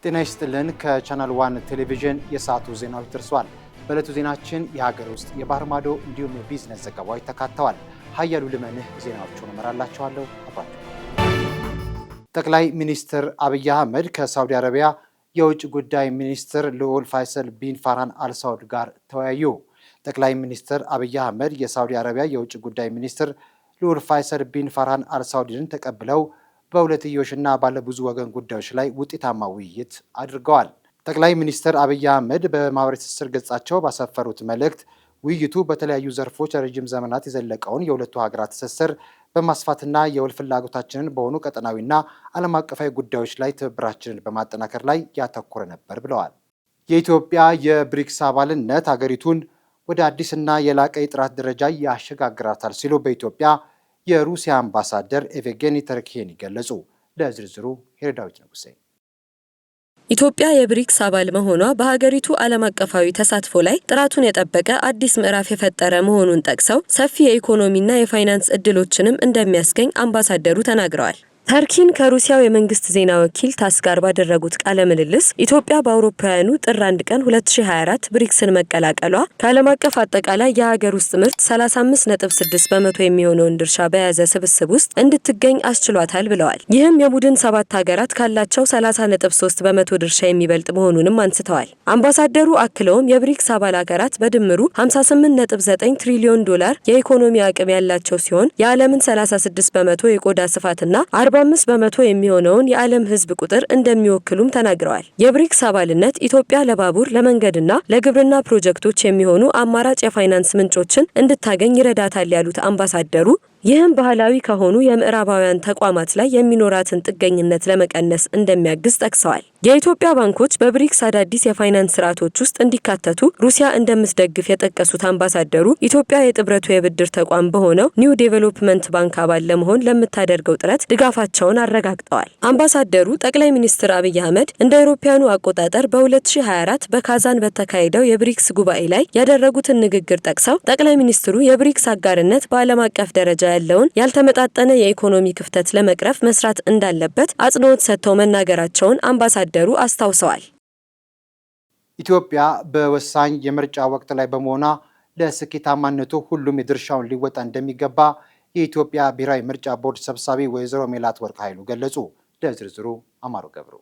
ጤና ይስጥልን ከቻናል 1 ቴሌቪዥን የሰዓቱ ዜናዎች ደርሷል። በዕለቱ ዜናችን የሀገር ውስጥ የባህር ማዶ እንዲሁም የቢዝነስ ዘገባዎች ተካተዋል። ሀያሉ ልመንህ ዜናዎቹን እመራላችኋለሁ። አብራችሁ ጠቅላይ ሚኒስትር አብይ አህመድ ከሳውዲ አረቢያ የውጭ ጉዳይ ሚኒስትር ልዑል ፋይሰል ቢን ፋርሃን አልሳውድ ጋር ተወያዩ። ጠቅላይ ሚኒስትር አብይ አህመድ የሳውዲ አረቢያ የውጭ ጉዳይ ሚኒስትር ልዑል ፋይሰል ቢን ፋርሃን አልሳውድን ተቀብለው በሁለትዮሽና ባለብዙ ወገን ጉዳዮች ላይ ውጤታማ ውይይት አድርገዋል። ጠቅላይ ሚኒስትር አብይ አህመድ በማህበራዊ ትስስር ገጻቸው ባሰፈሩት መልእክት ውይይቱ በተለያዩ ዘርፎች ለረጅም ዘመናት የዘለቀውን የሁለቱ ሀገራት ትስስር በማስፋትና የውል ፍላጎታችንን በሆኑ ቀጠናዊና ዓለም አቀፋዊ ጉዳዮች ላይ ትብብራችንን በማጠናከር ላይ ያተኮረ ነበር ብለዋል። የኢትዮጵያ የብሪክስ አባልነት ሀገሪቱን ወደ አዲስና የላቀ የጥራት ደረጃ ያሸጋግራታል ሲሉ በኢትዮጵያ የሩሲያ አምባሳደር ኤቬጌኒ ተርኪየን ገለጹ። ለዝርዝሩ ሄረዳዊት ንጉሴ። ኢትዮጵያ የብሪክስ አባል መሆኗ በሀገሪቱ ዓለም አቀፋዊ ተሳትፎ ላይ ጥራቱን የጠበቀ አዲስ ምዕራፍ የፈጠረ መሆኑን ጠቅሰው ሰፊ የኢኮኖሚና የፋይናንስ እድሎችንም እንደሚያስገኝ አምባሳደሩ ተናግረዋል። ተርኪን ከሩሲያው የመንግስት ዜና ወኪል ታስ ጋር ባደረጉት ቃለ ምልልስ ኢትዮጵያ በአውሮፓውያኑ ጥር 1 ቀን 2024 ብሪክስን መቀላቀሏ ከዓለም አቀፍ አጠቃላይ የሀገር ውስጥ ምርት 35.6 በመቶ የሚሆነውን ድርሻ በያዘ ስብስብ ውስጥ እንድትገኝ አስችሏታል ብለዋል። ይህም የቡድን 7 ሀገራት ካላቸው 30.3 በመቶ ድርሻ የሚበልጥ መሆኑንም አንስተዋል። አምባሳደሩ አክለውም የብሪክስ አባል ሀገራት በድምሩ 58.9 ትሪሊዮን ዶላር የኢኮኖሚ አቅም ያላቸው ሲሆን የዓለምን 36 በመቶ የቆዳ ስፋትና 45 በመቶ የሚሆነውን የዓለም ሕዝብ ቁጥር እንደሚወክሉም ተናግረዋል። የብሪክስ አባልነት ኢትዮጵያ ለባቡር፣ ለመንገድና ለግብርና ፕሮጀክቶች የሚሆኑ አማራጭ የፋይናንስ ምንጮችን እንድታገኝ ይረዳታል ያሉት አምባሳደሩ ይህም ባህላዊ ከሆኑ የምዕራባውያን ተቋማት ላይ የሚኖራትን ጥገኝነት ለመቀነስ እንደሚያግዝ ጠቅሰዋል። የኢትዮጵያ ባንኮች በብሪክስ አዳዲስ የፋይናንስ ስርዓቶች ውስጥ እንዲካተቱ ሩሲያ እንደምትደግፍ የጠቀሱት አምባሳደሩ ኢትዮጵያ የጥምረቱ የብድር ተቋም በሆነው ኒው ዴቨሎፕመንት ባንክ አባል ለመሆን ለምታደርገው ጥረት ድጋፋቸውን አረጋግጠዋል። አምባሳደሩ ጠቅላይ ሚኒስትር አብይ አህመድ እንደ አውሮፓውያኑ አቆጣጠር በ2024 በካዛን በተካሄደው የብሪክስ ጉባኤ ላይ ያደረጉትን ንግግር ጠቅሰው ጠቅላይ ሚኒስትሩ የብሪክስ አጋርነት በዓለም አቀፍ ደረጃ ያለውን ያልተመጣጠነ የኢኮኖሚ ክፍተት ለመቅረፍ መስራት እንዳለበት አጽንኦት ሰጥተው መናገራቸውን አምባሳደሩ አስታውሰዋል። ኢትዮጵያ በወሳኝ የምርጫ ወቅት ላይ በመሆኗ ለስኬታማነቱ ሁሉም የድርሻውን ሊወጣ እንደሚገባ የኢትዮጵያ ብሔራዊ ምርጫ ቦርድ ሰብሳቢ ወይዘሮ ሜላትወርቅ ኃይሉ ገለጹ። ለዝርዝሩ አማሮ ገብሩ።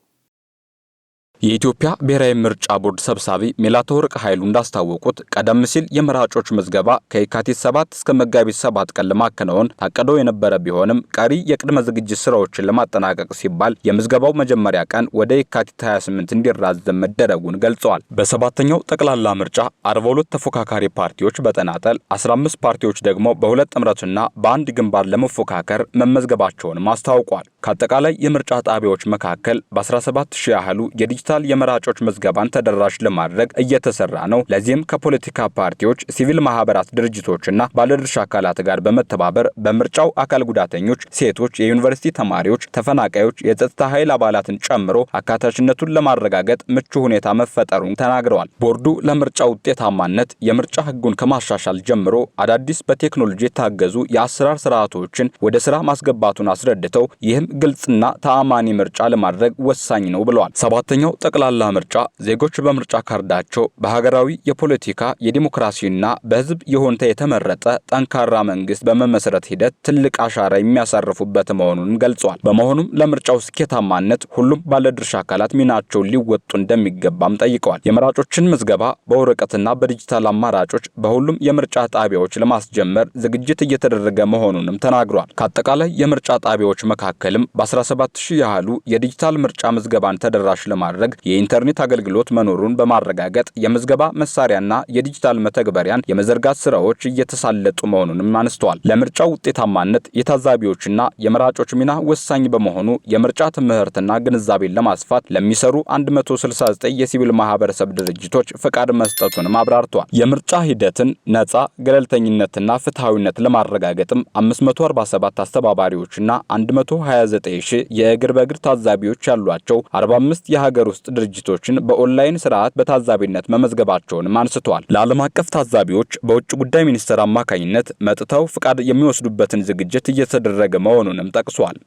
የኢትዮጵያ ብሔራዊ ምርጫ ቦርድ ሰብሳቢ ሜላትወርቅ ኃይሉ እንዳስታወቁት ቀደም ሲል የመራጮች ምዝገባ ከየካቲት 7 እስከ መጋቢት 7 ቀን ለማከናወን ታቅዶ የነበረ ቢሆንም ቀሪ የቅድመ ዝግጅት ስራዎችን ለማጠናቀቅ ሲባል የምዝገባው መጀመሪያ ቀን ወደ የካቲት 28 እንዲራዘም መደረጉን ገልጸዋል። በሰባተኛው ጠቅላላ ምርጫ 42 ተፎካካሪ ፓርቲዎች በተናጠል 15 ፓርቲዎች ደግሞ በሁለት ጥምረትና በአንድ ግንባር ለመፎካከር መመዝገባቸውንም አስታውቋል። ከአጠቃላይ የምርጫ ጣቢያዎች መካከል በ17000 ያህሉ የዲጂታል የመራጮች ምዝገባን ተደራሽ ለማድረግ እየተሰራ ነው። ለዚህም ከፖለቲካ ፓርቲዎች፣ ሲቪል ማህበራት ድርጅቶችና ባለድርሻ አካላት ጋር በመተባበር በምርጫው አካል ጉዳተኞች፣ ሴቶች፣ የዩኒቨርሲቲ ተማሪዎች፣ ተፈናቃዮች፣ የጸጥታ ኃይል አባላትን ጨምሮ አካታችነቱን ለማረጋገጥ ምቹ ሁኔታ መፈጠሩን ተናግረዋል። ቦርዱ ለምርጫ ውጤታማነት የምርጫ ህጉን ከማሻሻል ጀምሮ አዳዲስ በቴክኖሎጂ የታገዙ የአሰራር ስርዓቶችን ወደ ስራ ማስገባቱን አስረድተው ይህም ግልጽና ተአማኒ ምርጫ ለማድረግ ወሳኝ ነው ብለዋል። ሰባተኛው ጠቅላላ ምርጫ ዜጎች በምርጫ ካርዳቸው በሀገራዊ የፖለቲካ የዲሞክራሲና በህዝብ ይሁንታ የተመረጠ ጠንካራ መንግስት በመመስረት ሂደት ትልቅ አሻራ የሚያሳርፉበት መሆኑን ገልጿል። በመሆኑም ለምርጫው ስኬታማነት ሁሉም ባለድርሻ አካላት ሚናቸውን ሊወጡ እንደሚገባም ጠይቀዋል። የመራጮችን ምዝገባ በወረቀትና በዲጂታል አማራጮች በሁሉም የምርጫ ጣቢያዎች ለማስጀመር ዝግጅት እየተደረገ መሆኑንም ተናግሯል። ከአጠቃላይ የምርጫ ጣቢያዎች መካከልም በ17000 ያህሉ የዲጂታል ምርጫ ምዝገባን ተደራሽ ለማድረግ የኢንተርኔት አገልግሎት መኖሩን በማረጋገጥ የምዝገባ መሳሪያና የዲጂታል መተግበሪያን የመዘርጋት ስራዎች እየተሳለጡ መሆኑንም አንስተዋል። ለምርጫው ውጤታማነት የታዛቢዎችና የመራጮች ሚና ወሳኝ በመሆኑ የምርጫ ትምህርትና ግንዛቤን ለማስፋት ለሚሰሩ 169 የሲቪል ማህበረሰብ ድርጅቶች ፈቃድ መስጠቱንም አብራርተዋል። የምርጫ ሂደትን ነፃ፣ ገለልተኝነትና ፍትሃዊነት ለማረጋገጥም 547 አስተባባሪዎችና 129000 የእግር በእግር ታዛቢዎች ያሏቸው 45 የሀገር ውስጥ ድርጅቶችን በኦንላይን ስርዓት በታዛቢነት መመዝገባቸውንም አንስተዋል። ለዓለም አቀፍ ታዛቢዎች በውጭ ጉዳይ ሚኒስቴር አማካኝነት መጥተው ፍቃድ የሚወስዱበትን ዝግጅት እየተደረገ መሆኑንም ጠቅሷል።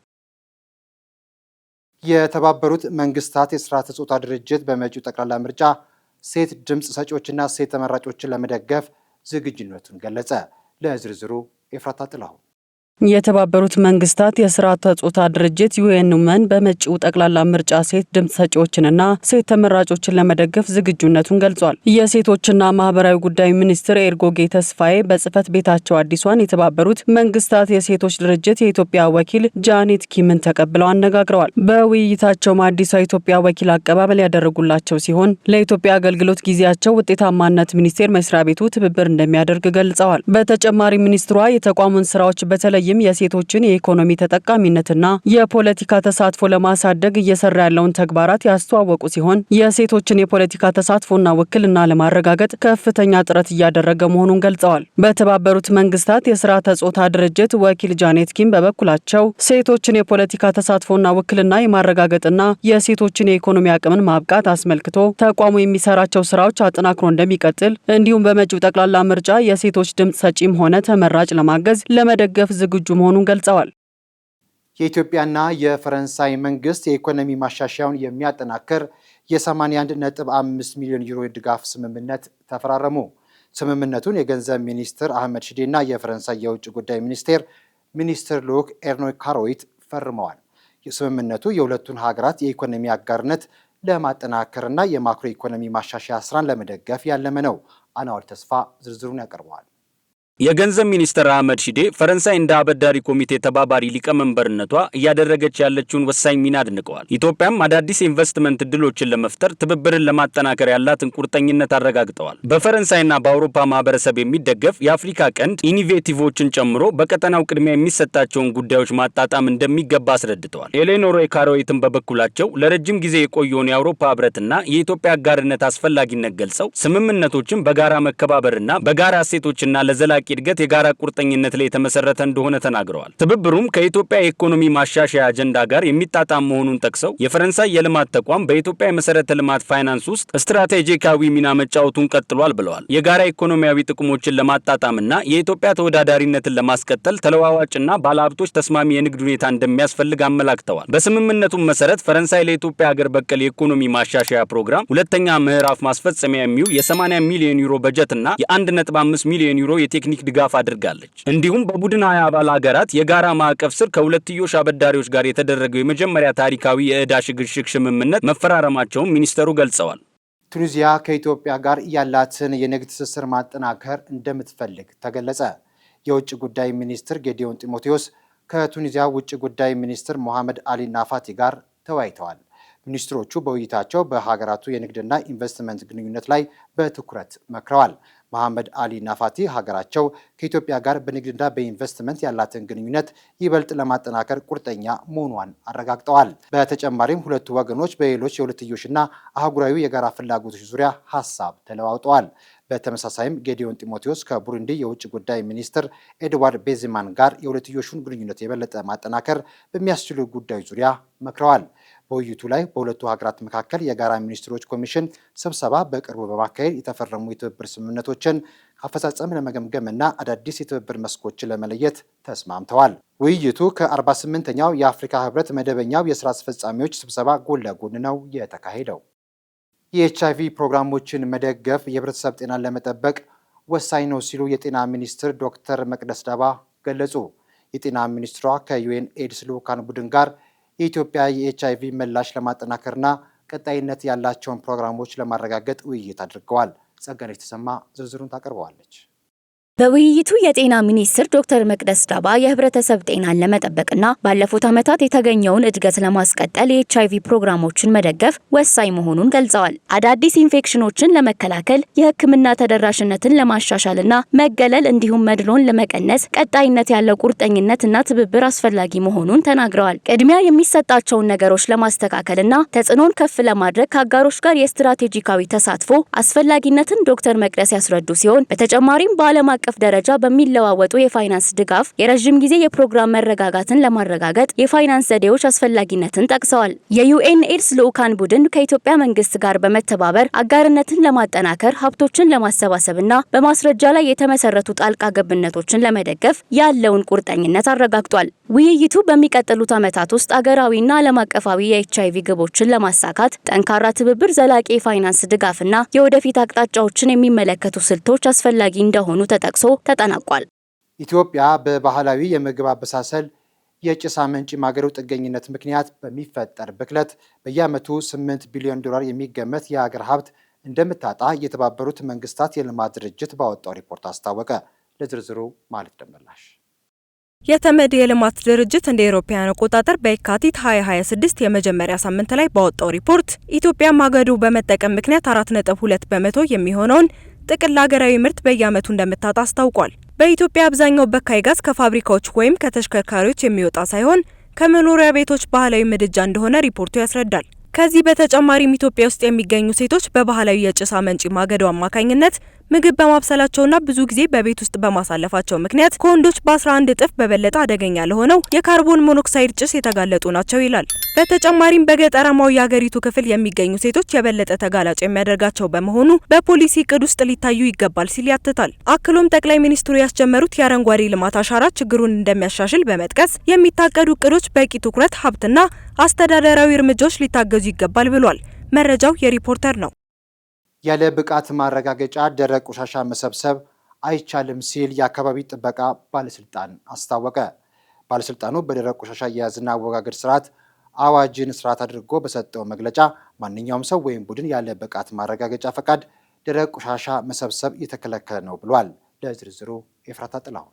የተባበሩት መንግስታት የስርዓተ ጾታ ድርጅት በመጪው ጠቅላላ ምርጫ ሴት ድምፅ ሰጪዎችና ሴት ተመራጮችን ለመደገፍ ዝግጁነቱን ገለጸ። ለዝርዝሩ ኤፍራታ ጥላሁን። የተባበሩት መንግስታት የስርዓተ ጾታ ድርጅት ዩኤን ውመን በመጪው ጠቅላላ ምርጫ ሴት ድምፅ ሰጪዎችንና ሴት ተመራጮችን ለመደገፍ ዝግጁነቱን ገልጿል። የሴቶችና ማህበራዊ ጉዳይ ሚኒስትር ኤርጎጌ ተስፋዬ በጽህፈት ቤታቸው አዲሷን የተባበሩት መንግስታት የሴቶች ድርጅት የኢትዮጵያ ወኪል ጃኔት ኪምን ተቀብለው አነጋግረዋል። በውይይታቸውም አዲሷ የኢትዮጵያ ወኪል አቀባበል ያደረጉላቸው ሲሆን ለኢትዮጵያ አገልግሎት ጊዜያቸው ውጤታማነት ሚኒስቴር መስሪያ ቤቱ ትብብር እንደሚያደርግ ገልጸዋል። በተጨማሪ ሚኒስትሯ የተቋሙን ስራዎች በተለይ የሴቶችን የኢኮኖሚ ተጠቃሚነትና የፖለቲካ ተሳትፎ ለማሳደግ እየሰራ ያለውን ተግባራት ያስተዋወቁ ሲሆን የሴቶችን የፖለቲካ ተሳትፎና ውክልና ለማረጋገጥ ከፍተኛ ጥረት እያደረገ መሆኑን ገልጸዋል። በተባበሩት መንግስታት የስርዓተ ጾታ ድርጅት ወኪል ጃኔት ኪም በበኩላቸው ሴቶችን የፖለቲካ ተሳትፎና ውክልና የማረጋገጥና የሴቶችን የኢኮኖሚ አቅምን ማብቃት አስመልክቶ ተቋሙ የሚሰራቸው ስራዎች አጠናክሮ እንደሚቀጥል እንዲሁም በመጪው ጠቅላላ ምርጫ የሴቶች ድምፅ ሰጪም ሆነ ተመራጭ ለማገዝ ለመደገፍ ዝግጁ መሆኑን ገልጸዋል። የኢትዮጵያና የፈረንሳይ መንግስት የኢኮኖሚ ማሻሻያውን የሚያጠናክር የ81.5 ሚሊዮን ዩሮ ድጋፍ ስምምነት ተፈራረሙ። ስምምነቱን የገንዘብ ሚኒስትር አህመድ ሺዴና የፈረንሳይ የውጭ ጉዳይ ሚኒስትር ልዑክ ኤርኖይ ካሮይት ፈርመዋል። ስምምነቱ የሁለቱን ሀገራት የኢኮኖሚ አጋርነት ለማጠናከርና የማክሮ ኢኮኖሚ ማሻሻያ ስራን ለመደገፍ ያለመ ነው። አናወል ተስፋ ዝርዝሩን ያቀርበዋል። የገንዘብ ሚኒስትር አህመድ ሺዴ ፈረንሳይ እንደ አበዳሪ ኮሚቴ ተባባሪ ሊቀመንበርነቷ እያደረገች ያለችውን ወሳኝ ሚና አድንቀዋል። ኢትዮጵያም አዳዲስ ኢንቨስትመንት እድሎችን ለመፍጠር ትብብርን ለማጠናከር ያላትን ቁርጠኝነት አረጋግጠዋል። በፈረንሳይና በአውሮፓ ማህበረሰብ የሚደገፍ የአፍሪካ ቀንድ ኢኒቬቲቮችን ጨምሮ በቀጠናው ቅድሚያ የሚሰጣቸውን ጉዳዮች ማጣጣም እንደሚገባ አስረድተዋል። ኤሌኖር ካሮይትን በበኩላቸው ለረጅም ጊዜ የቆየውን የአውሮፓ ህብረትና የኢትዮጵያ አጋርነት አስፈላጊነት ገልጸው ስምምነቶችን በጋራ መከባበርና በጋራ እሴቶችና ለዘላቂ እድገት የጋራ ቁርጠኝነት ላይ የተመሰረተ እንደሆነ ተናግረዋል። ትብብሩም ከኢትዮጵያ የኢኮኖሚ ማሻሻያ አጀንዳ ጋር የሚጣጣም መሆኑን ጠቅሰው የፈረንሳይ የልማት ተቋም በኢትዮጵያ የመሰረተ ልማት ፋይናንስ ውስጥ ስትራቴጂካዊ ሚና መጫወቱን ቀጥሏል ብለዋል። የጋራ ኢኮኖሚያዊ ጥቅሞችን ለማጣጣምና የኢትዮጵያ ተወዳዳሪነትን ለማስቀጠል ተለዋዋጭና ባለሀብቶች ተስማሚ የንግድ ሁኔታ እንደሚያስፈልግ አመላክተዋል። በስምምነቱም መሰረት ፈረንሳይ ለኢትዮጵያ ሀገር በቀል የኢኮኖሚ ማሻሻያ ፕሮግራም ሁለተኛ ምዕራፍ ማስፈጸሚያ የሚውል የ80 ሚሊዮን ዩሮ በጀትና የ1.5 ሚሊዮን ዩሮ የቴክኒክ ድጋፍ አድርጋለች። እንዲሁም በቡድን 20 አባል ሀገራት የጋራ ማዕቀፍ ስር ከሁለትዮሽ አበዳሪዎች ጋር የተደረገው የመጀመሪያ ታሪካዊ የዕዳ ሽግሽግ ስምምነት መፈራረማቸውን ሚኒስተሩ ገልጸዋል። ቱኒዚያ ከኢትዮጵያ ጋር ያላትን የንግድ ትስስር ማጠናከር እንደምትፈልግ ተገለጸ። የውጭ ጉዳይ ሚኒስትር ጌዲዮን ጢሞቴዎስ ከቱኒዚያ ውጭ ጉዳይ ሚኒስትር ሞሐመድ አሊ ናፋቲ ጋር ተወያይተዋል። ሚኒስትሮቹ በውይይታቸው በሀገራቱ የንግድና ኢንቨስትመንት ግንኙነት ላይ በትኩረት መክረዋል። መሐመድ አሊ ናፋቲ ሀገራቸው ከኢትዮጵያ ጋር በንግድና በኢንቨስትመንት ያላትን ግንኙነት ይበልጥ ለማጠናከር ቁርጠኛ መሆኗን አረጋግጠዋል። በተጨማሪም ሁለቱ ወገኖች በሌሎች የሁለትዮሽና አህጉራዊ የጋራ ፍላጎቶች ዙሪያ ሀሳብ ተለዋውጠዋል። በተመሳሳይም ጌዲዮን ጢሞቴዎስ ከቡሩንዲ የውጭ ጉዳይ ሚኒስትር ኤድዋርድ ቤዚማን ጋር የሁለትዮሹን ግንኙነት የበለጠ ማጠናከር በሚያስችሉ ጉዳዮች ዙሪያ መክረዋል። በውይይቱ ላይ በሁለቱ ሀገራት መካከል የጋራ ሚኒስትሮች ኮሚሽን ስብሰባ በቅርቡ በማካሄድ የተፈረሙ የትብብር ስምምነቶችን አፈጻጸም ለመገምገም እና አዳዲስ የትብብር መስኮችን ለመለየት ተስማምተዋል። ውይይቱ ከ48ኛው የአፍሪካ ህብረት መደበኛው የስራ አስፈጻሚዎች ስብሰባ ጎን ለጎን ነው የተካሄደው። የኤችአይቪ ፕሮግራሞችን መደገፍ የህብረተሰብ ጤናን ለመጠበቅ ወሳኝ ነው ሲሉ የጤና ሚኒስትር ዶክተር መቅደስ ዳባ ገለጹ። የጤና ሚኒስትሯ ከዩኤን ኤድስ ልዑካን ቡድን ጋር የኢትዮጵያ የኤችአይቪ ምላሽ ለማጠናከርና ቀጣይነት ያላቸውን ፕሮግራሞች ለማረጋገጥ ውይይት አድርገዋል። ጸጋነች ተሰማ ዝርዝሩን ታቀርበዋለች። በውይይቱ የጤና ሚኒስትር ዶክተር መቅደስ ዳባ የህብረተሰብ ጤናን ለመጠበቅና ባለፉት ዓመታት የተገኘውን እድገት ለማስቀጠል የኤችአይቪ ፕሮግራሞችን መደገፍ ወሳኝ መሆኑን ገልጸዋል። አዳዲስ ኢንፌክሽኖችን ለመከላከል የህክምና ተደራሽነትን ለማሻሻልና መገለል እንዲሁም መድሎን ለመቀነስ ቀጣይነት ያለው ቁርጠኝነትና ትብብር አስፈላጊ መሆኑን ተናግረዋል። ቅድሚያ የሚሰጣቸውን ነገሮች ለማስተካከልና ተጽዕኖን ከፍ ለማድረግ ከአጋሮች ጋር የስትራቴጂካዊ ተሳትፎ አስፈላጊነትን ዶክተር መቅደስ ያስረዱ ሲሆን በተጨማሪም በዓለም አቀፍ ደረጃ በሚለዋወጡ የፋይናንስ ድጋፍ የረጅም ጊዜ የፕሮግራም መረጋጋትን ለማረጋገጥ የፋይናንስ ዘዴዎች አስፈላጊነትን ጠቅሰዋል። የዩኤንኤድስ ልዑካን ቡድን ከኢትዮጵያ መንግስት ጋር በመተባበር አጋርነትን ለማጠናከር ሀብቶችን ለማሰባሰብና በማስረጃ ላይ የተመሰረቱ ጣልቃ ገብነቶችን ለመደገፍ ያለውን ቁርጠኝነት አረጋግጧል። ውይይቱ በሚቀጥሉት ዓመታት ውስጥ አገራዊና ዓለም አቀፋዊ የኤችአይቪ ግቦችን ለማሳካት ጠንካራ ትብብር፣ ዘላቂ የፋይናንስ ድጋፍና የወደፊት አቅጣጫዎችን የሚመለከቱ ስልቶች አስፈላጊ እንደሆኑ ተጠቅሶ ተጠናቋል። ኢትዮጵያ በባህላዊ የምግብ አበሳሰል የጭስ አመንጪ ማገዶ ጥገኝነት ምክንያት በሚፈጠር ብክለት በየዓመቱ $8 ቢሊዮን የሚገመት የሀገር ሀብት እንደምታጣ የተባበሩት መንግስታት የልማት ድርጅት ባወጣው ሪፖርት አስታወቀ። ለዝርዝሩ ማለት ደመላሽ። የተመድ የልማት ድርጅት እንደ አውሮፓውያን አቆጣጠር በየካቲት 2026 የመጀመሪያ ሳምንት ላይ ባወጣው ሪፖርት ኢትዮጵያ ማገዶ በመጠቀም ምክንያት 4.2 በመቶ የሚሆነውን ጥቅል ሀገራዊ ምርት በየዓመቱ እንደምታጣ አስታውቋል። በኢትዮጵያ አብዛኛው በካይ ጋዝ ከፋብሪካዎች ወይም ከተሽከርካሪዎች የሚወጣ ሳይሆን ከመኖሪያ ቤቶች ባህላዊ ምድጃ እንደሆነ ሪፖርቱ ያስረዳል። ከዚህ በተጨማሪም ኢትዮጵያ ውስጥ የሚገኙ ሴቶች በባህላዊ የጭስ አመንጪ ማገዶ አማካኝነት ምግብ በማብሰላቸውና ብዙ ጊዜ በቤት ውስጥ በማሳለፋቸው ምክንያት ከወንዶች በ11 እጥፍ በበለጠ አደገኛ ለሆነው የካርቦን ሞኖክሳይድ ጭስ የተጋለጡ ናቸው ይላል። በተጨማሪም በገጠራማው የሀገሪቱ ክፍል የሚገኙ ሴቶች የበለጠ ተጋላጭ የሚያደርጋቸው በመሆኑ በፖሊሲ እቅድ ውስጥ ሊታዩ ይገባል ሲል ያትታል። አክሎም ጠቅላይ ሚኒስትሩ ያስጀመሩት የአረንጓዴ ልማት አሻራ ችግሩን እንደሚያሻሽል በመጥቀስ የሚታቀዱ እቅዶች በቂ ትኩረት፣ ሀብትና አስተዳደራዊ እርምጃዎች ሊታገዙ ይገባል ብሏል። መረጃው የሪፖርተር ነው። ያለ ብቃት ማረጋገጫ ደረቅ ቆሻሻ መሰብሰብ አይቻልም ሲል የአካባቢ ጥበቃ ባለስልጣን አስታወቀ። ባለስልጣኑ በደረቅ ቆሻሻ አያያዝና አወጋገድ ስርዓት አዋጅን ስርዓት አድርጎ በሰጠው መግለጫ ማንኛውም ሰው ወይም ቡድን ያለ ብቃት ማረጋገጫ ፈቃድ ደረቅ ቆሻሻ መሰብሰብ የተከለከለ ነው ብሏል። ለዝርዝሩ ኤፍራታ ጥላሁን።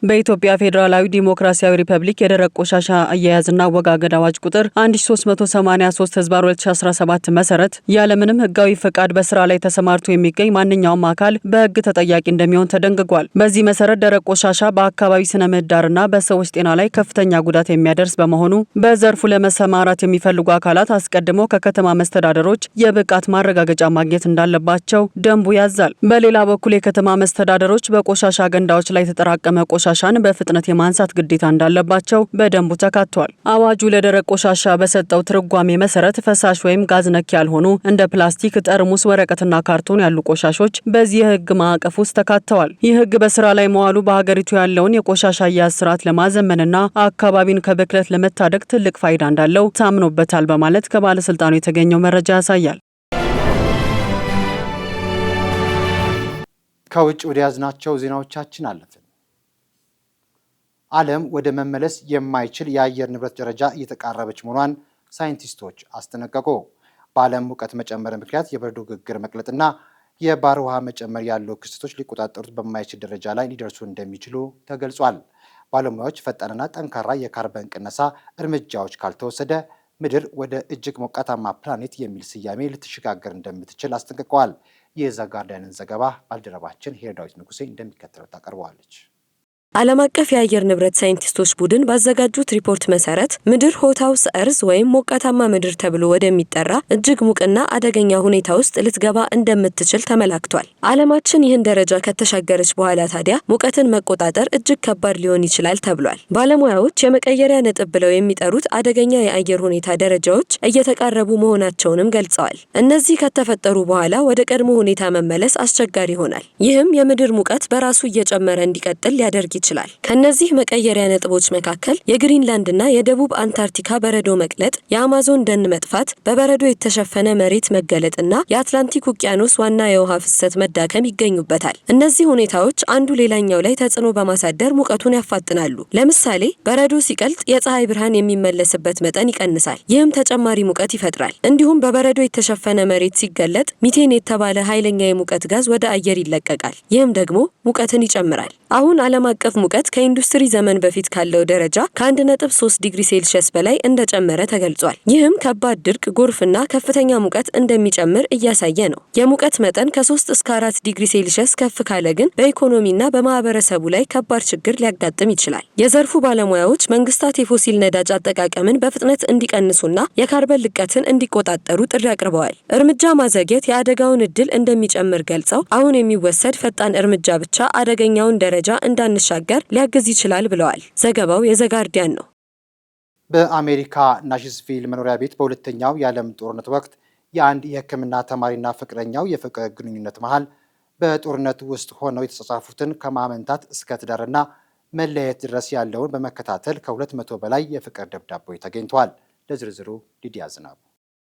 በኢትዮጵያ ፌዴራላዊ ዲሞክራሲያዊ ሪፐብሊክ የደረቅ ቆሻሻ አያያዝና አወጋገድ አዋጅ ቁጥር 1383/2017 መሰረት ያለምንም ህጋዊ ፈቃድ በስራ ላይ ተሰማርቶ የሚገኝ ማንኛውም አካል በህግ ተጠያቂ እንደሚሆን ተደንግጓል። በዚህ መሰረት ደረቅ ቆሻሻ በአካባቢ ስነ ምህዳርና በሰዎች ጤና ላይ ከፍተኛ ጉዳት የሚያደርስ በመሆኑ በዘርፉ ለመሰማራት የሚፈልጉ አካላት አስቀድመው ከከተማ መስተዳደሮች የብቃት ማረጋገጫ ማግኘት እንዳለባቸው ደንቡ ያዛል። በሌላ በኩል የከተማ መስተዳደሮች በቆሻሻ ገንዳዎች ላይ የተጠራቀመ ቆሻሻን በፍጥነት የማንሳት ግዴታ እንዳለባቸው በደንቡ ተካቷል። አዋጁ ለደረቅ ቆሻሻ በሰጠው ትርጓሜ መሰረት ፈሳሽ ወይም ጋዝ ነክ ያልሆኑ እንደ ፕላስቲክ፣ ጠርሙስ፣ ወረቀትና ካርቶን ያሉ ቆሻሾች በዚህ የህግ ማዕቀፍ ውስጥ ተካተዋል። ይህ ህግ በስራ ላይ መዋሉ በሀገሪቱ ያለውን የቆሻሻ አያያዝ ስርዓት ለማዘመንና አካባቢን ከብክለት ለመታደግ ትልቅ ፋይዳ እንዳለው ታምኖበታል በማለት ከባለስልጣኑ የተገኘው መረጃ ያሳያል። ከውጭ ወደ ያዝናቸው ዜናዎቻችን አለፍን። ዓለም ወደ መመለስ የማይችል የአየር ንብረት ደረጃ እየተቃረበች መሆኗን ሳይንቲስቶች አስጠነቀቁ። በዓለም ሙቀት መጨመር ምክንያት የበረዶ ግግር መቅለጥና የባህር ውሃ መጨመር ያሉ ክስተቶች ሊቆጣጠሩት በማይችል ደረጃ ላይ ሊደርሱ እንደሚችሉ ተገልጿል። ባለሙያዎች ፈጣንና ጠንካራ የካርበን ቅነሳ እርምጃዎች ካልተወሰደ ምድር ወደ እጅግ ሞቃታማ ፕላኔት የሚል ስያሜ ልትሸጋገር እንደምትችል አስጠንቅቀዋል። የዘጋርዲያንን ዘገባ ባልደረባችን ሄርዳዊት ንጉሴ እንደሚከተለው ታቀርበዋለች። ዓለም አቀፍ የአየር ንብረት ሳይንቲስቶች ቡድን ባዘጋጁት ሪፖርት መሰረት ምድር ሆት ሃውስ እርዝ ወይም ሞቃታማ ምድር ተብሎ ወደሚጠራ እጅግ ሙቅና አደገኛ ሁኔታ ውስጥ ልትገባ እንደምትችል ተመላክቷል። ዓለማችን ይህን ደረጃ ከተሻገረች በኋላ ታዲያ ሙቀትን መቆጣጠር እጅግ ከባድ ሊሆን ይችላል ተብሏል። ባለሙያዎች የመቀየሪያ ነጥብ ብለው የሚጠሩት አደገኛ የአየር ሁኔታ ደረጃዎች እየተቃረቡ መሆናቸውንም ገልጸዋል። እነዚህ ከተፈጠሩ በኋላ ወደ ቀድሞ ሁኔታ መመለስ አስቸጋሪ ይሆናል። ይህም የምድር ሙቀት በራሱ እየጨመረ እንዲቀጥል ሊያደርግ ይችላል። ከነዚህ መቀየሪያ ነጥቦች መካከል የግሪንላንድና የደቡብ አንታርክቲካ በረዶ መቅለጥ፣ የአማዞን ደን መጥፋት፣ በበረዶ የተሸፈነ መሬት መገለጥና የአትላንቲክ ውቅያኖስ ዋና የውሃ ፍሰት መዳከም ይገኙበታል። እነዚህ ሁኔታዎች አንዱ ሌላኛው ላይ ተጽዕኖ በማሳደር ሙቀቱን ያፋጥናሉ። ለምሳሌ በረዶ ሲቀልጥ የፀሐይ ብርሃን የሚመለስበት መጠን ይቀንሳል። ይህም ተጨማሪ ሙቀት ይፈጥራል። እንዲሁም በበረዶ የተሸፈነ መሬት ሲገለጥ ሚቴን የተባለ ኃይለኛ የሙቀት ጋዝ ወደ አየር ይለቀቃል። ይህም ደግሞ ሙቀትን ይጨምራል። አሁን ዓለም አቀፍ ሙቀት ከኢንዱስትሪ ዘመን በፊት ካለው ደረጃ ከ1.3 ዲግሪ ሴልሺየስ በላይ እንደጨመረ ተገልጿል። ይህም ከባድ ድርቅ፣ ጎርፍና ከፍተኛ ሙቀት እንደሚጨምር እያሳየ ነው። የሙቀት መጠን ከ3 እስከ 4 ዲግሪ ሴልሺየስ ከፍ ካለ ግን በኢኮኖሚና በማህበረሰቡ ላይ ከባድ ችግር ሊያጋጥም ይችላል። የዘርፉ ባለሙያዎች መንግስታት የፎሲል ነዳጅ አጠቃቀምን በፍጥነት እንዲቀንሱና የካርበን ልቀትን እንዲቆጣጠሩ ጥሪ አቅርበዋል። እርምጃ ማዘግየት የአደጋውን እድል እንደሚጨምር ገልጸው አሁን የሚወሰድ ፈጣን እርምጃ ብቻ አደገኛውን ደረጃ እንዳንሻገር ሊያግዝ ይችላል ብለዋል። ዘገባው የዘጋርዲያን ነው። በአሜሪካ ናሽቪል መኖሪያ ቤት በሁለተኛው የዓለም ጦርነት ወቅት የአንድ የሕክምና ተማሪና ፍቅረኛው የፍቅር ግንኙነት መሃል በጦርነት ውስጥ ሆነው የተጻጻፉትን ከማመንታት እስከ ትዳርና መለያየት ድረስ ያለውን በመከታተል ከ200 በላይ የፍቅር ደብዳቤዎች ተገኝተዋል። ለዝርዝሩ ሊዲያ ዝናቡ።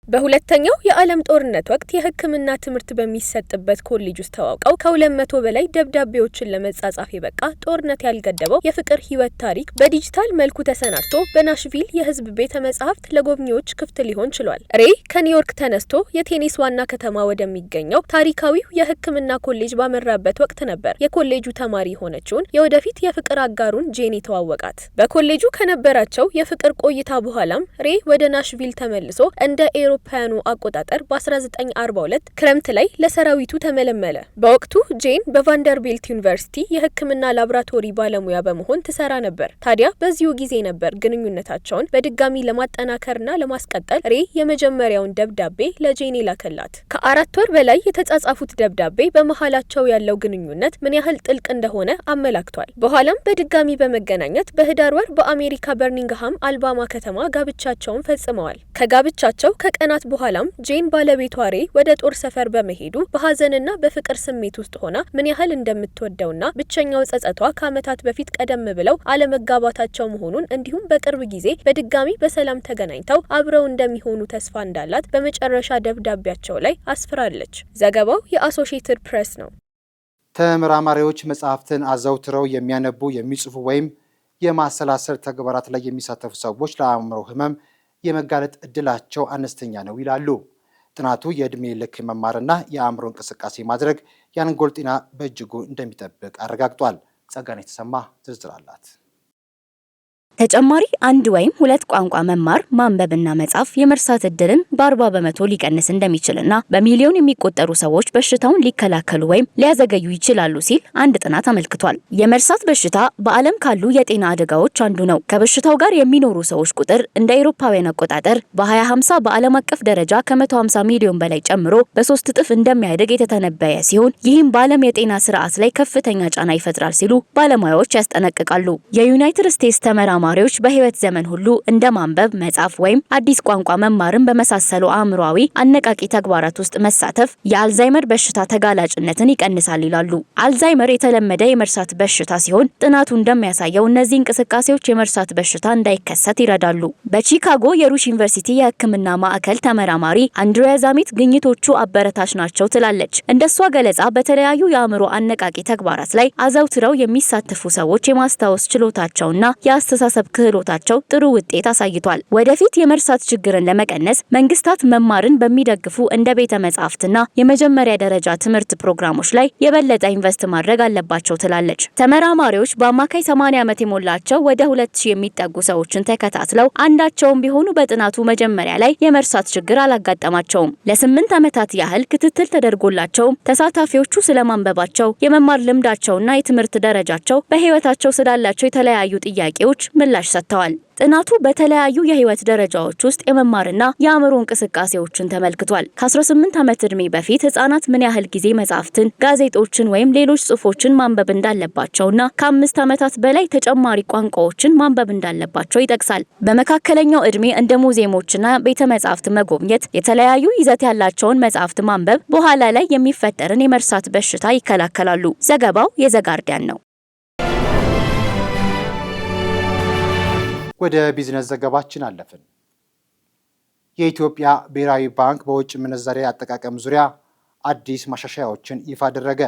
በሁለተኛው የዓለም ጦርነት ወቅት የሕክምና ትምህርት በሚሰጥበት ኮሌጅ ውስጥ ተዋውቀው ከ200 በላይ ደብዳቤዎችን ለመጻጻፍ የበቃ ጦርነት ያልገደበው የፍቅር ህይወት ታሪክ በዲጂታል መልኩ ተሰናድቶ በናሽቪል የህዝብ ቤተ መጻሕፍት ለጎብኚዎች ክፍት ሊሆን ችሏል። ሬይ ከኒውዮርክ ተነስቶ የቴኒስ ዋና ከተማ ወደሚገኘው ታሪካዊው የሕክምና ኮሌጅ ባመራበት ወቅት ነበር የኮሌጁ ተማሪ የሆነችውን የወደፊት የፍቅር አጋሩን ጄን ተዋወቃት። በኮሌጁ ከነበራቸው የፍቅር ቆይታ በኋላም ሬይ ወደ ናሽቪል ተመልሶ እንደ አውሮፓውያኑ አቆጣጠር በ1942 ክረምት ላይ ለሰራዊቱ ተመለመለ። በወቅቱ ጄን በቫንደርቢልት ዩኒቨርሲቲ የሕክምና ላቦራቶሪ ባለሙያ በመሆን ትሰራ ነበር። ታዲያ በዚሁ ጊዜ ነበር ግንኙነታቸውን በድጋሚ ለማጠናከርና ለማስቀጠል ሬይ የመጀመሪያውን ደብዳቤ ለጄን ላከላት። ከ4 ወር በላይ የተጻጻፉት ደብዳቤ በመሃላቸው ያለው ግንኙነት ምን ያህል ጥልቅ እንደሆነ አመላክቷል። በኋላም በድጋሚ በመገናኘት በህዳር ወር በአሜሪካ በርሚንግሃም አልባማ ከተማ ጋብቻቸውን ፈጽመዋል። ከጋብቻቸው ቀናት በኋላም ጄን ባለቤቷ ሬይ ወደ ጦር ሰፈር በመሄዱ በሐዘንና በፍቅር ስሜት ውስጥ ሆና ምን ያህል እንደምትወደውና ብቸኛው ጸጸቷ ከዓመታት በፊት ቀደም ብለው አለመጋባታቸው መሆኑን እንዲሁም በቅርብ ጊዜ በድጋሚ በሰላም ተገናኝተው አብረው እንደሚሆኑ ተስፋ እንዳላት በመጨረሻ ደብዳቤያቸው ላይ አስፍራለች። ዘገባው የአሶሺየትድ ፕሬስ ነው። ተመራማሪዎች መጽሐፍትን አዘውትረው የሚያነቡ፣ የሚጽፉ ወይም የማሰላሰል ተግባራት ላይ የሚሳተፉ ሰዎች ለአእምሮ ህመም የመጋለጥ እድላቸው አነስተኛ ነው ይላሉ። ጥናቱ የእድሜ ልክ መማርና የአእምሮ እንቅስቃሴ ማድረግ የአንጎል ጤና በእጅጉ እንደሚጠብቅ አረጋግጧል። ጸጋን የተሰማ ዝርዝር አላት። ተጨማሪ 1 ወይም 2 ቋንቋ መማር ማንበብና መጻፍ የመርሳት እድልን በ40 በመቶ ሊቀንስ እንደሚችልና በሚሊዮን የሚቆጠሩ ሰዎች በሽታውን ሊከላከሉ ወይም ሊያዘገዩ ይችላሉ ሲል አንድ ጥናት አመልክቷል። የመርሳት በሽታ በዓለም ካሉ የጤና አደጋዎች አንዱ ነው። ከበሽታው ጋር የሚኖሩ ሰዎች ቁጥር እንደ አውሮፓውያን አቆጣጠር በ2050 በዓለም አቀፍ ደረጃ ከ150 ሚሊዮን በላይ ጨምሮ በ3 እጥፍ እንደሚያድግ የተተነበየ ሲሆን ይህም በዓለም የጤና ስርዓት ላይ ከፍተኛ ጫና ይፈጥራል ሲሉ ባለሙያዎች ያስጠነቅቃሉ። የዩናይትድ ስቴትስ ተመራማሪዎች በህይወት ዘመን ሁሉ እንደ ማንበብ፣ መጻፍ ወይም አዲስ ቋንቋ መማርን በመሳሰሉ አእምሯዊ አነቃቂ ተግባራት ውስጥ መሳተፍ የአልዛይመር በሽታ ተጋላጭነትን ይቀንሳል ይላሉ። አልዛይመር የተለመደ የመርሳት በሽታ ሲሆን ጥናቱ እንደሚያሳየው እነዚህ እንቅስቃሴዎች የመርሳት በሽታ እንዳይከሰት ይረዳሉ። በቺካጎ የሩሽ ዩኒቨርሲቲ የሕክምና ማዕከል ተመራማሪ አንድሪያ ዛሚት ግኝቶቹ አበረታች ናቸው ትላለች። እንደሷ ገለጻ በተለያዩ የአእምሮ አነቃቂ ተግባራት ላይ አዘውትረው የሚሳተፉ ሰዎች የማስታወስ ችሎታቸውና የአስተሳሰብ ክህሎታቸው ጥሩ ውጤት አሳይቷል። ወደፊት የመርሳት ችግርን ለመቀነስ መንግስታት መማርን በሚደግፉ እንደ ቤተ መጻሕፍትና የመጀመሪያ ደረጃ ትምህርት ፕሮግራሞች ላይ የበለጠ ኢንቨስት ማድረግ አለባቸው ትላለች። ተመራማሪዎች በአማካይ 80 ዓመት የሞላቸው ወደ 2000 የሚጠጉ ሰዎችን ተከታትለው አንዳቸውም ቢሆኑ በጥናቱ መጀመሪያ ላይ የመርሳት ችግር አላጋጠማቸውም። ለ8 ዓመታት ያህል ክትትል ተደርጎላቸው ተሳታፊዎቹ ስለማንበባቸው፣ የመማር ልምዳቸውና የትምህርት ደረጃቸው በህይወታቸው ስላላቸው የተለያዩ ጥያቄዎች ምላሽ ሰጥተዋል። ጥናቱ በተለያዩ የህይወት ደረጃዎች ውስጥ የመማርና የአእምሮ እንቅስቃሴዎችን ተመልክቷል። ከ18 ዓመት ዕድሜ በፊት ህጻናት ምን ያህል ጊዜ መጻሕፍትን፣ ጋዜጦችን ወይም ሌሎች ጽሑፎችን ማንበብ እንዳለባቸውና ከ5 ዓመታት በላይ ተጨማሪ ቋንቋዎችን ማንበብ እንዳለባቸው ይጠቅሳል። በመካከለኛው ዕድሜ እንደ ሙዚየሞችና ቤተ መጻሕፍት መጎብኘት፣ የተለያዩ ይዘት ያላቸውን መጻሕፍት ማንበብ በኋላ ላይ የሚፈጠርን የመርሳት በሽታ ይከላከላሉ። ዘገባው የዘጋርዲያን ነው። ወደ ቢዝነስ ዘገባችን አለፍን። የኢትዮጵያ ብሔራዊ ባንክ በውጭ ምንዛሬ አጠቃቀም ዙሪያ አዲስ ማሻሻያዎችን ይፋ አደረገ።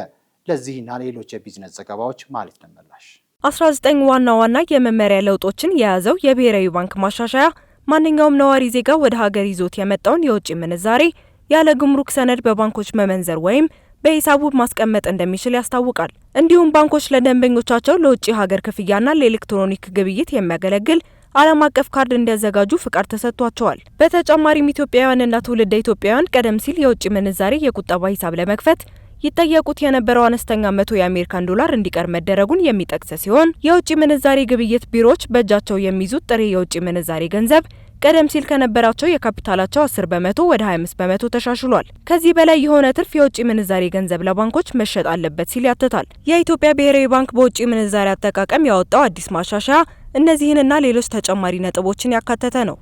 ለዚህና ሌሎች የቢዝነስ ዘገባዎች ማለት ነመላሽ 19 ዋና የመመሪያ ለውጦችን የያዘው የብሔራዊ ባንክ ማሻሻያ ማንኛውም ነዋሪ ዜጋ ወደ ሀገር ይዞት የመጣውን የውጭ ምንዛሬ ያለ ጉምሩክ ሰነድ በባንኮች መመንዘር ወይም በሂሳቡ ማስቀመጥ እንደሚችል ያስታውቃል። እንዲሁም ባንኮች ለደንበኞቻቸው ለውጭ ሀገር ክፍያና ለኤሌክትሮኒክ ግብይት የሚያገለግል ዓለም አቀፍ ካርድ እንዲያዘጋጁ ፍቃድ ተሰጥቷቸዋል። በተጨማሪም ኢትዮጵያውያንና ትውልደ ኢትዮጵያውያን ቀደም ሲል የውጭ ምንዛሬ የቁጠባ ሂሳብ ለመክፈት ይጠየቁት የነበረው አነስተኛ 100 የአሜሪካን ዶላር እንዲቀር መደረጉን የሚጠቅስ ሲሆን የውጭ ምንዛሬ ግብይት ቢሮዎች በእጃቸው የሚይዙት ጥሬ የውጭ ምንዛሬ ገንዘብ ቀደም ሲል ከነበራቸው የካፒታላቸው 10 በመቶ ወደ 25 በመቶ ተሻሽሏል። ከዚህ በላይ የሆነ ትርፍ የውጭ ምንዛሬ ገንዘብ ለባንኮች መሸጥ አለበት ሲል ያትታል። የኢትዮጵያ ብሔራዊ ባንክ በውጭ ምንዛሬ አጠቃቀም ያወጣው አዲስ ማሻሻያ እነዚህንና ሌሎች ተጨማሪ ነጥቦችን ያካተተ ነው።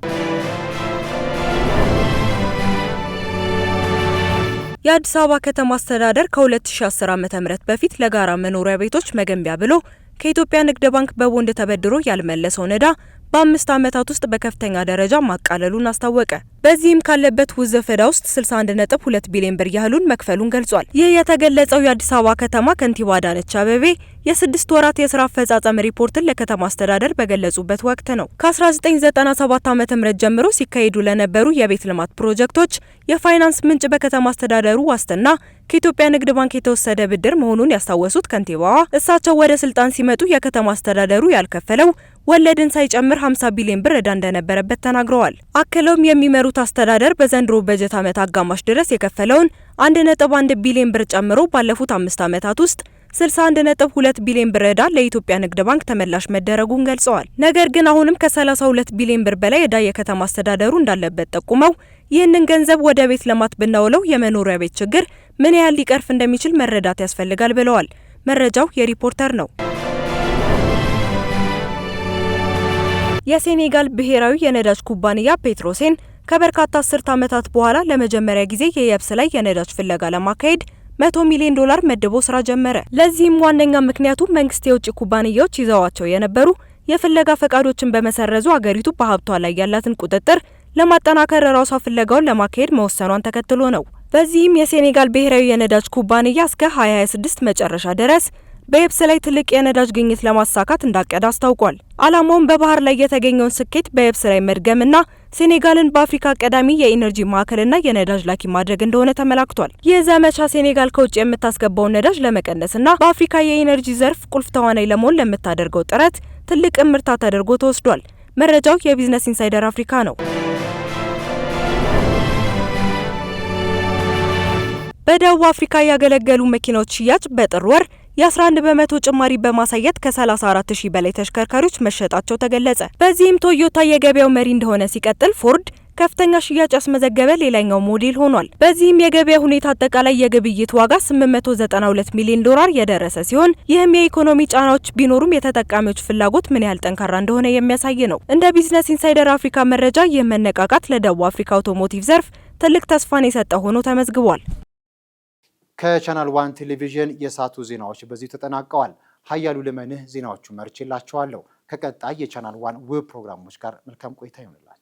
የአዲስ አበባ ከተማ አስተዳደር ከ2010 ዓ.ም በፊት ለጋራ መኖሪያ ቤቶች መገንቢያ ብሎ ከኢትዮጵያ ንግድ ባንክ በቦንድ ተበድሮ ያልመለሰውን ዕዳ በ5 ዓመታት ውስጥ በከፍተኛ ደረጃ ማቃለሉን አስታወቀ። በዚህም ካለበት ውዝፍ ዕዳ ውስጥ 61.2 ቢሊዮን ብር ያህሉን መክፈሉን ገልጿል። ይህ የተገለጸው የአዲስ አበባ ከተማ ከንቲባ አዳነች አቤቤ የ6 ወራት የስራ አፈጻጸም ሪፖርትን ለከተማ አስተዳደር በገለጹበት ወቅት ነው። ከ1997 ዓ.ም ጀምሮ ሲካሄዱ ለነበሩ የቤት ልማት ፕሮጀክቶች የፋይናንስ ምንጭ በከተማ አስተዳደሩ ዋስትና ከኢትዮጵያ ንግድ ባንክ የተወሰደ ብድር መሆኑን ያስታወሱት ከንቲባዋ እሳቸው ወደ ስልጣን ሲመጡ የከተማ አስተዳደሩ ያልከፈለው ወለድን ሳይጨምር 50 ቢሊዮን ብር ዕዳ እንደነበረበት ተናግረዋል። አክለውም የሚመሩት አስተዳደር በዘንድሮ በጀት ዓመት አጋማሽ ድረስ የከፈለውን 1.1 ቢሊዮን ብር ጨምሮ ባለፉት 5 ዓመታት ውስጥ 61.2 ቢሊዮን ብር ዕዳ ለኢትዮጵያ ንግድ ባንክ ተመላሽ መደረጉን ገልጸዋል። ነገር ግን አሁንም ከ32 ቢሊዮን ብር በላይ ዕዳ የከተማ አስተዳደሩ እንዳለበት ጠቁመው ይህንን ገንዘብ ወደ ቤት ልማት ብናውለው የመኖሪያ ቤት ችግር ምን ያህል ሊቀርፍ እንደሚችል መረዳት ያስፈልጋል ብለዋል። መረጃው የሪፖርተር ነው። የሴኔጋል ብሔራዊ የነዳጅ ኩባንያ ፔትሮሴን ከበርካታ አስርት ዓመታት በኋላ ለመጀመሪያ ጊዜ የየብስ ላይ የነዳጅ ፍለጋ ለማካሄድ $100 ሚሊዮን መድቦ ስራ ጀመረ። ለዚህም ዋነኛ ምክንያቱ መንግስት የውጭ ኩባንያዎች ይዘዋቸው የነበሩ የፍለጋ ፈቃዶችን በመሰረዙ አገሪቱ በሀብቷ ላይ ያላትን ቁጥጥር ለማጠናከር ራሷ ፍለጋውን ለማካሄድ መወሰኗን ተከትሎ ነው። በዚህም የሴኔጋል ብሔራዊ የነዳጅ ኩባንያ እስከ 2026 መጨረሻ ድረስ በየብስ ላይ ትልቅ የነዳጅ ግኝት ለማሳካት እንዳቀደ አስታውቋል። ዓላማውም በባህር ላይ የተገኘውን ስኬት በየብስ ላይ መድገምና ሴኔጋልን በአፍሪካ ቀዳሚ የኢነርጂ ማዕከልና የነዳጅ ላኪ ማድረግ እንደሆነ ተመላክቷል። ይህ ዘመቻ ሴኔጋል ከውጭ የምታስገባውን ነዳጅ ለመቀነስና በአፍሪካ የኢነርጂ ዘርፍ ቁልፍ ተዋናይ ለመሆን ለምታደርገው ጥረት ትልቅ እምርታ ተደርጎ ተወስዷል። መረጃው የቢዝነስ ኢንሳይደር አፍሪካ ነው። በደቡብ አፍሪካ ያገለገሉ መኪናዎች ሽያጭ በጥር ወር የ11 በመቶ ጭማሪ በማሳየት ከ34,000 በላይ ተሽከርካሪዎች መሸጣቸው ተገለጸ። በዚህም ቶዮታ የገበያው መሪ እንደሆነ ሲቀጥል ፎርድ ከፍተኛ ሽያጭ ያስመዘገበ ሌላኛው ሞዴል ሆኗል። በዚህም የገበያ ሁኔታ አጠቃላይ የግብይት ዋጋ $892 ሚሊዮን የደረሰ ሲሆን ይህም የኢኮኖሚ ጫናዎች ቢኖሩም የተጠቃሚዎች ፍላጎት ምን ያህል ጠንካራ እንደሆነ የሚያሳይ ነው። እንደ ቢዝነስ ኢንሳይደር አፍሪካ መረጃ ይህ መነቃቃት ለደቡብ አፍሪካ አውቶሞቲቭ ዘርፍ ትልቅ ተስፋን የሰጠ ሆኖ ተመዝግቧል። ከቻናል ዋን ቴሌቪዥን የሰዓቱ ዜናዎች በዚህ ተጠናቀዋል። ሀያሉ ልመንህ ዜናዎቹ መርጬላችኋለሁ። ከቀጣይ የቻናል ዋን ውብ ፕሮግራሞች ጋር መልካም ቆይታ ይሆንላችሁ።